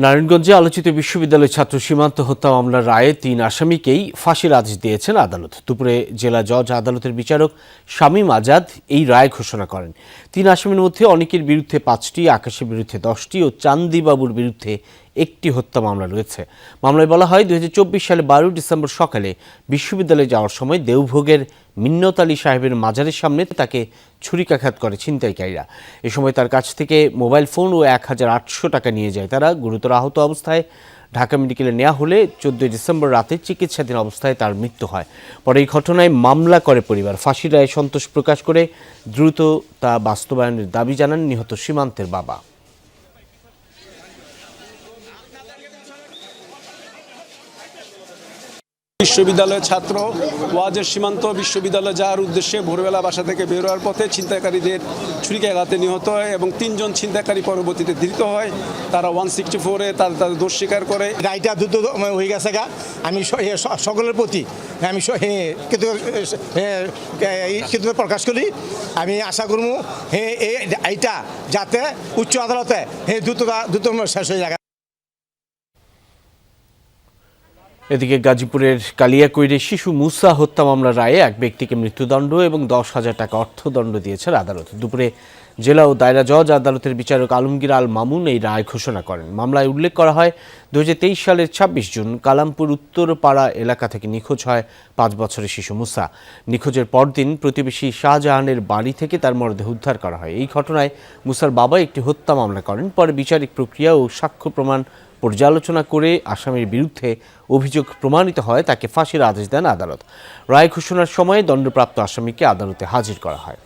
নারায়ণগঞ্জে আলোচিত বিশ্ববিদ্যালয় ছাত্র সীমান্ত হত্যা মামলার রায়ে ৩ আসামিকেই ফাঁসির আদেশ দিয়েছেন আদালত। দুপুরে জেলা জজ আদালতের বিচারক শামীম আজাদ এই রায় ঘোষণা করেন। ৩ আসামির মধ্যে অনেকের বিরুদ্ধে ৫টি, আকাশের বিরুদ্ধে 10টি ও চান্দিবাবুর বিরুদ্ধে একটি হত্যা মামলা রয়েছে। মামলায় বলা হয় ২০২৪ সালে ১২ ডিসেম্বর সকালে বিশ্ববিদ্যালয়ে যাওয়ার সময় দেওভোগের মিন্নত আলী সাহেবের মাজারের সামনে তাকে ছুরিকাঘাত করে ছিনতাইকারীরা। এ সময় তার কাছ থেকে মোবাইল ফোন ও ১,৮০০ টাকা নিয়ে যায় তারা। গুরুতর আহত অবস্থায় ঢাকা মেডিকেলে নেওয়া হলে ১৪ ডিসেম্বর রাতে চিকিৎসাধীন অবস্থায় তার মৃত্যু হয়। পরে এই ঘটনায় মামলা করে পরিবার। ফাঁসির রায়ে সন্তোষ প্রকাশ করে দ্রুত তা বাস্তবায়নের দাবি জানান নিহত সীমান্তের বাবা। বিশ্ববিদ্যালয়ের ছাত্র ওয়াজের সীমান্ত বিশ্ববিদ্যালয়ে যাওয়ার উদ্দেশ্যে ভোরবেলা বাসা থেকে বের হওয়ার পথে ছিনতাইকারীদের ছুরিকাঘাতে নিহত হয় এবং ৩ জন ছিনতাইকারী পরবর্তীতে ধৃত হয়। তারা 164-এ তাদের দোষ স্বীকার করে। রায়টা দ্রুত হয়ে গেছে গা। আমি সকলের প্রতি আমি কিন্তু প্রকাশ করি। আমি আশা করবো এইটা যাতে উচ্চ আদালতে দ্রুত শেষ হয়ে যায়। এদিকে গাজীপুরের কালিয়াকৈরে শিশু মুসা হত্যা মামলার রায়ে এক ব্যক্তিকে মৃত্যুদণ্ড এবং ১০,০০০ টাকা অর্থদণ্ড দিয়েছেন আদালত। দুপুরে জেলা ও দায়রা জজ আদালতের বিচারক আলমগীর আল মামুন এই রায় ঘোষণা করেন। মামলায় উল্লেখ করা হয় ২০২৩ সালের ২৬ জুন কালামপুর উত্তরপাড়া এলাকা থেকে নিখোঁজ হয় ৫ বছরের শিশু মুসা। নিখোঁজের পরদিন প্রতিবেশী শাহজাহানের বাড়ি থেকে তার মরদেহ উদ্ধার করা হয়। এই ঘটনায় মুসার বাবা একটি হত্যা মামলা করেন। পরে বিচারিক প্রক্রিয়া ও সাক্ষ্য প্রমাণ পর্যালোচনা করে আসামির বিরুদ্ধে অভিযোগ প্রমাণিত হয় তাকে ফাঁসির আদেশ দেন আদালত। রায় ঘোষণার সময় দণ্ডপ্রাপ্ত আসামিকে আদালতে হাজির করা হয়।